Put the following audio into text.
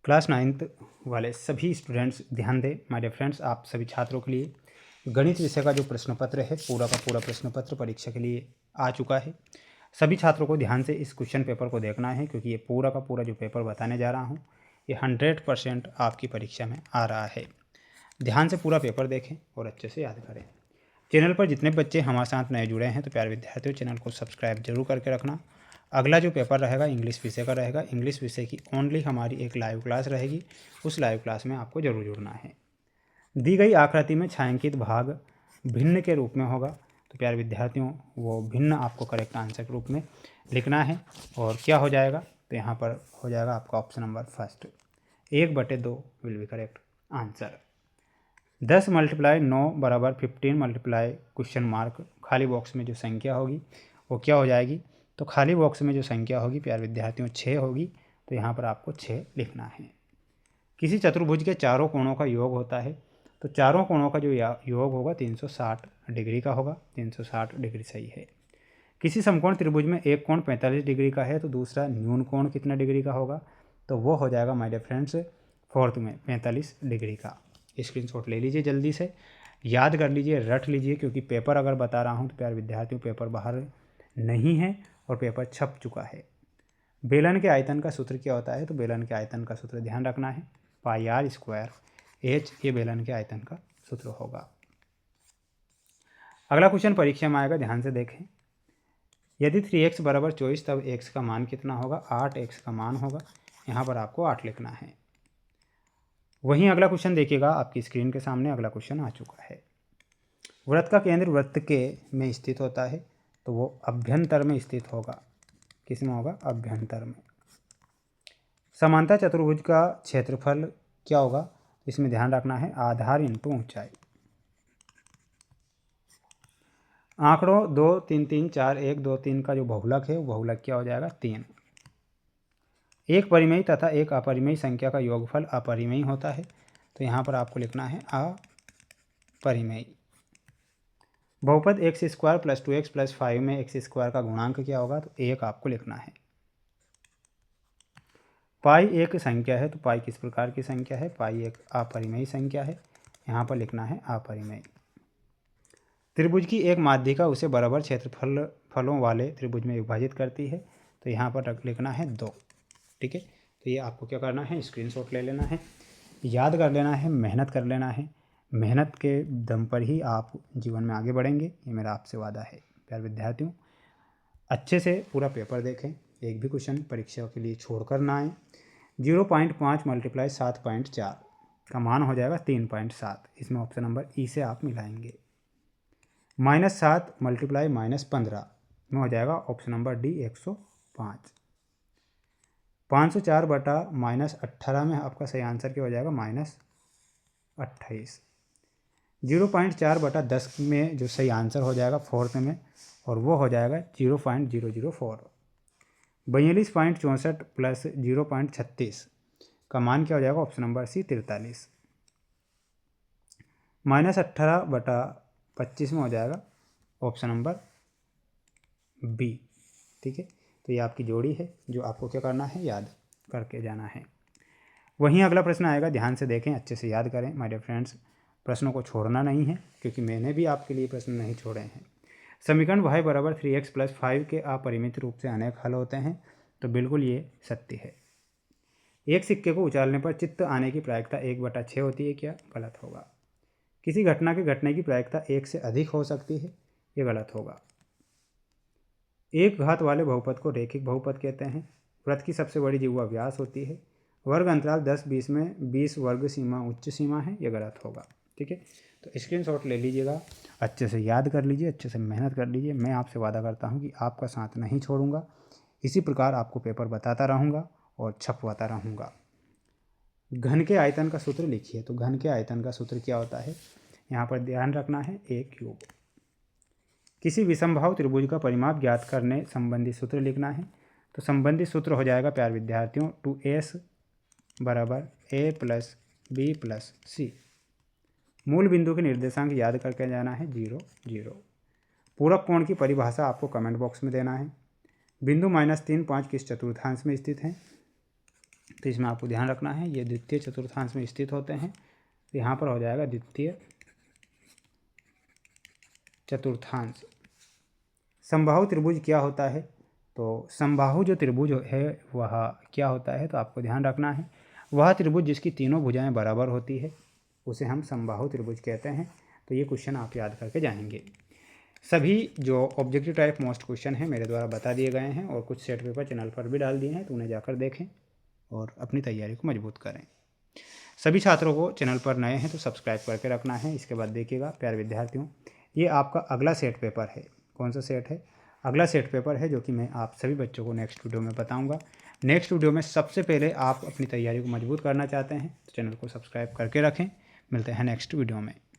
Class 9th वाले सभी students ध्यान दें। माय डियर फ्रेंड्स, आप सभी छात्रों के लिए गणित विषय का जो प्रश्न पत्र है पूरा का पूरा प्रश्न पत्र परीक्षा के लिए आ चुका है। सभी छात्रों को ध्यान से इस क्वेश्चन पेपर को देखना है, क्योंकि ये पूरा का पूरा जो पेपर बताने जा रहा हूँ ये 100% आपकी परीक्षा में आ रहा है। ध्यान से पूरा पेपर देखें और अच्छे से याद करें। चैनल पर जितने बच्चे हमारे साथ नए जुड़े हैं तो प्यारे विद्यार्थियों, चैनल को सब्सक्राइब जरूर करके रखना। अगला जो पेपर रहेगा इंग्लिश विषय का रहेगा। इंग्लिश विषय की ओनली हमारी एक लाइव क्लास रहेगी, उस लाइव क्लास में आपको जरूर जुड़ना है। दी गई आकृति में छायांकित भाग भिन्न के रूप में होगा, तो प्यारे विद्यार्थियों वो भिन्न आपको करेक्ट आंसर के रूप में लिखना है। और क्या हो जाएगा, तो यहाँ पर हो जाएगा आपका option number first, 1/2 will be correct answer. 10 × 9 = 15 × question mark, खाली बॉक्स में जो संख्या होगी वो क्या हो जाएगी, तो खाली बॉक्स में जो संख्या होगी प्यारे विद्यार्थियों 6 होगी, तो यहाँ पर आपको 6 लिखना है। किसी चतुर्भुज के चारों कोणों का योग होता है, तो चारों कोणों का जो योग होगा 360 डिग्री का होगा। 360 डिग्री सही है। किसी समकोण त्रिभुज में एक कोण 45 डिग्री का है, तो दूसरा न्यून कोण कितना डिग्री का होगा, तो वो हो जाएगा माय डियर फ्रेंड्स फोर्थ में 45 डिग्री का। स्क्रीनशॉट ले लीजिए, जल्दी से याद कर लीजिए, रट लीजिए, क्योंकि पेपर अगर बता रहा हूँ तो प्यारे विद्यार्थियों पेपर बाहर नहीं है और पेपर छप चुका है। बेलन के आयतन का सूत्र क्या होता है, तो बेलन के आयतन का सूत्र ध्यान रखना है πr² h, ये बेलन के आयतन का सूत्र होगा। अगला क्वेश्चन परीक्षा में आएगा, ध्यान से देखें। यदि 3x = 24 तब x का मान कितना होगा, 8x का मान होगा। यहाँ पर आपको 8 लिखना है। वहीं अगला क्वेश्चन देखिएगा, आपकी स्क्रीन के सामने अगला क्वेश्चन आ चुका है। वृत्त का केंद्र वृत्त के में स्थित होता है, तो वो अभ्यंतर में स्थित होगा। किस में होगा, अभ्यंतर में। समांतर चतुर्भुज का क्षेत्रफल क्या होगा, इसमें ध्यान रखना है आधार × ऊंचाई। आंकड़ों 2 3 3 4 1 2 3 का जो बहुलक है वो बहुलक क्या हो जाएगा, 3। एक परिमेयी तथा एक अपरिमेयी संख्या का योगफल अपरिमेयी होता है, तो यहाँ पर आपको लिखना है अपरिमेयी। बहुपद x² + 2x + 5 में x² का गुणांक क्या होगा, तो 1 आपको लिखना है। पाई एक संख्या है, तो पाई किस प्रकार की संख्या है, पाई एक अपरिमेयी संख्या है, यहाँ पर लिखना है अपरिमेयी। त्रिभुज की एक माध्यिका उसे बराबर क्षेत्रफलों वाले त्रिभुज में विभाजित करती है, तो यहाँ पर लिखना है 2। ठीक है, तो ये आपको क्या करना है, स्क्रीनशॉट ले लेना है, याद कर लेना है, मेहनत कर लेना है। मेहनत के दम पर ही आप जीवन में आगे बढ़ेंगे, ये मेरा आपसे वादा है। प्यारे विद्यार्थियों, अच्छे से पूरा पेपर देखें, एक भी क्वेश्चन परीक्षा के लिए छोड़कर ना आए। 0.5 × 7.4 का मान हो जाएगा 3.7। इसमें ऑप्शन नंबर ई से आप मिलाएंगे। -7 × -15 में हो जाएगा ऑप्शन नंबर डी 105। 504 बटा -18 में आपका सही आंसर क्या हो जाएगा, -28। 0.4/10 में जो सही आंसर हो जाएगा फोर्थ में, और वो हो जाएगा 0.004। 42.64 + 0.36 का मान क्या हो जाएगा, ऑप्शन नंबर सी 43। -18/25 में हो जाएगा ऑप्शन नंबर बी। ठीक है, तो ये आपकी जोड़ी है जो आपको क्या करना है, याद करके जाना है। वहीं अगला प्रश्न आएगा, ध्यान से देखें, अच्छे से याद करें माय डियर फ्रेंड्स, प्रश्नों को छोड़ना नहीं है, क्योंकि मैंने भी आपके लिए प्रश्न नहीं छोड़े हैं। समीकरण y = 3x + 5 के अपरिमित रूप से अनेक हल होते हैं, तो बिल्कुल ये सत्य है। एक सिक्के को उछालने पर चित्त आने की प्रायिकता 1/6 होती है, क्या गलत होगा। किसी घटना के घटने की प्रायिकता 1 से अधिक हो सकती है, ये गलत होगा। एक घात वाले बहुपद को रैखिक बहुपद कहते हैं। वृत्त की सबसे बड़ी जिह्वा व्यास होती है। वर्ग अंतराल 10-20 में 20 वर्ग सीमा उच्च सीमा है, ये गलत होगा। ठीक है, तो स्क्रीनशॉट ले लीजिएगा, अच्छे से याद कर लीजिए, अच्छे से मेहनत कर लीजिए। मैं आपसे वादा करता हूँ कि आपका साथ नहीं छोड़ूंगा, इसी प्रकार आपको पेपर बताता रहूँगा और छपवाता रहूँगा। घन के आयतन का सूत्र लिखिए, तो घन के आयतन का सूत्र क्या होता है, यहाँ पर ध्यान रखना है a³। किसी विषमबाहु त्रिभुज का परिमाप ज्ञात करने संबंधी सूत्र लिखना है, तो संबंधित सूत्र हो जाएगा प्यारे विद्यार्थियों 2s = a + b + c। मूल बिंदु के निर्देशांक याद करके जाना है 0 0। पूरक कोण की परिभाषा आपको कमेंट बॉक्स में देना है। बिंदु -3 5 किस चतुर्थांश में स्थित है, तो इसमें आपको ध्यान रखना है ये द्वितीय चतुर्थांश में स्थित होते हैं। तो यहाँ पर हो जाएगा द्वितीय चतुर्थांश। समबाहु त्रिभुज क्या होता है? तो समबाहु जो त्रिभुज है वह क्या होता है? तो आपको ध्यान रखना है वह त्रिभुज जिसकी तीनों भुजाएं बराबर होती है उसे हम समबाहु त्रिभुज कहते हैं। तो ये क्वेश्चन आप याद करके जाएंगे। सभी जो ऑब्जेक्टिव टाइप मोस्ट क्वेश्चन हैं मेरे द्वारा बता दिए गए हैं और कुछ सेट पेपर चैनल पर भी डाल दिए हैं, तो उन्हें जाकर देखें और अपनी तैयारी को मजबूत करें। सभी छात्रों को चैनल पर नए हैं तो सब्सक्राइब करके रखना है। इसके बाद देखिएगा प्यारे विद्यार्थियों, ये आपका अगला सेट पेपर है। कौन सा सेट है? अगला सेट पेपर है जो कि मैं आप सभी बच्चों को नेक्स्ट वीडियो में बताऊंगा। नेक्स्ट वीडियो में सबसे पहले आप अपनी तैयारी को मजबूत करना चाहते हैं तो चैनल को सब्सक्राइब करके रखें। मिलते हैं नेक्स्ट वीडियो में।